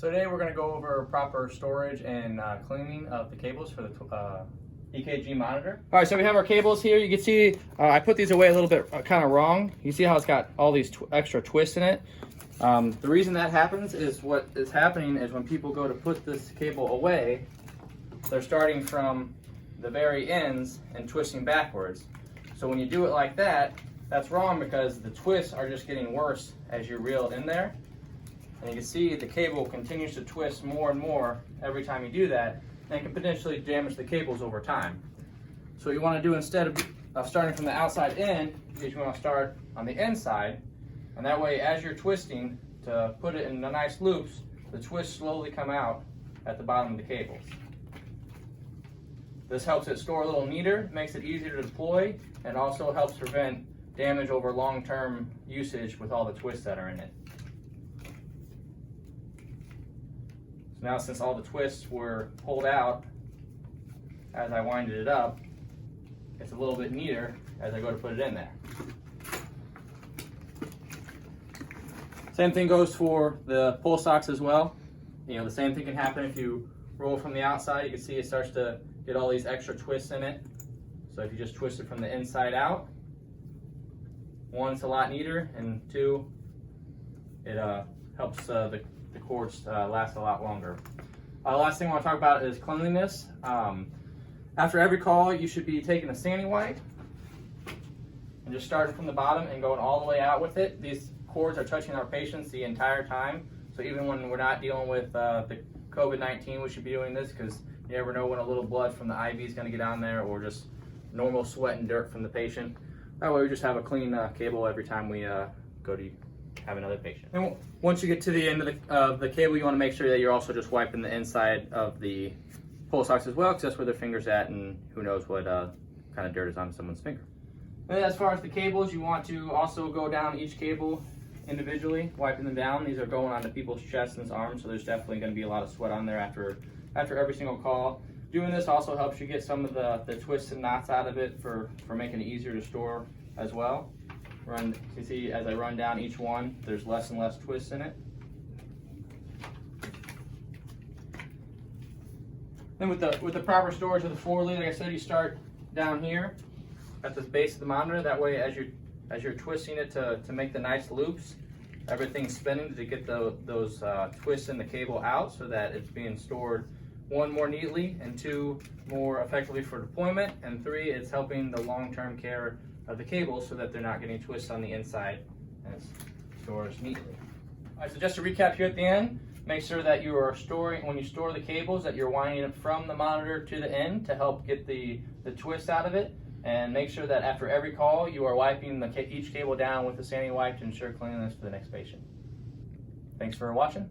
So today we're going to go over proper storage and cleaning of the cables for the EKG monitor. All right, so we have our cables here. You can see I put these away a little bit kind of wrong. You see how it's got all these extra twists in it. The reason that happens is what is happening is when people go to put this cable away, they're starting from the very ends and twisting backwards. So when you do it like that, that's wrong because the twists are just getting worse as you reel it in there. And you can see the cable continues to twist more and more every time you do that, and it can potentially damage the cables over time. So what you want to do instead of starting from the outside in is you want to start on the inside, and that way as you're twisting to put it in the nice loops, the twists slowly come out at the bottom of the cables. This helps it store a little neater, makes it easier to deploy, and also helps prevent damage over long-term usage with all the twists that are in it. So now since all the twists were pulled out as I winded it up, it's a little bit neater as I go to put it in there. Same thing goes for the pull socks as well. You know, the same thing can happen if you roll from the outside. You can see it starts to get all these extra twists in it. So if you just twist it from the inside out, one, it's a lot neater, and two, it helps the cords last a lot longer. Last thing I want to talk about is cleanliness. After every call, you should be taking a sanding wipe and just starting from the bottom and going all the way out with it. These cords are touching our patients the entire time, so even when we're not dealing with the COVID-19, we should be doing this because you never know when a little blood from the IV is going to get on there, or just normal sweat and dirt from the patient. That way we just have a clean cable every time we go to have another patient. And once you get to the end of the cable, you want to make sure that you're also just wiping the inside of the pull socks as well, because that's where their finger's at, and who knows what kind of dirt is on someone's finger. And as far as the cables, you want to also go down each cable individually, wiping them down. These are going onto people's chests and arms, so there's definitely going to be a lot of sweat on there after every single call. Doing this also helps you get some of the twists and knots out of it for making it easier to store as well. You can see as I run down each one, there's less and less twists in it. Then with the proper storage of the 4 lead, like I said, you start down here at the base of the monitor. That way, as you're twisting it to make the nice loops, everything's spinning to get those twists in the cable out, so that it's being stored, 1, more neatly, and 2, more effectively for deployment, and 3, it's helping the long-term care of the cables so that they're not getting twists on the inside and it stores neatly. All right, so just to recap here at the end, make sure that you are storing, when you store the cables, that you're winding it from the monitor to the end to help get the twist out of it, and make sure that after every call you are wiping each cable down with the sanding wipe to ensure cleanliness for the next patient. Thanks for watching.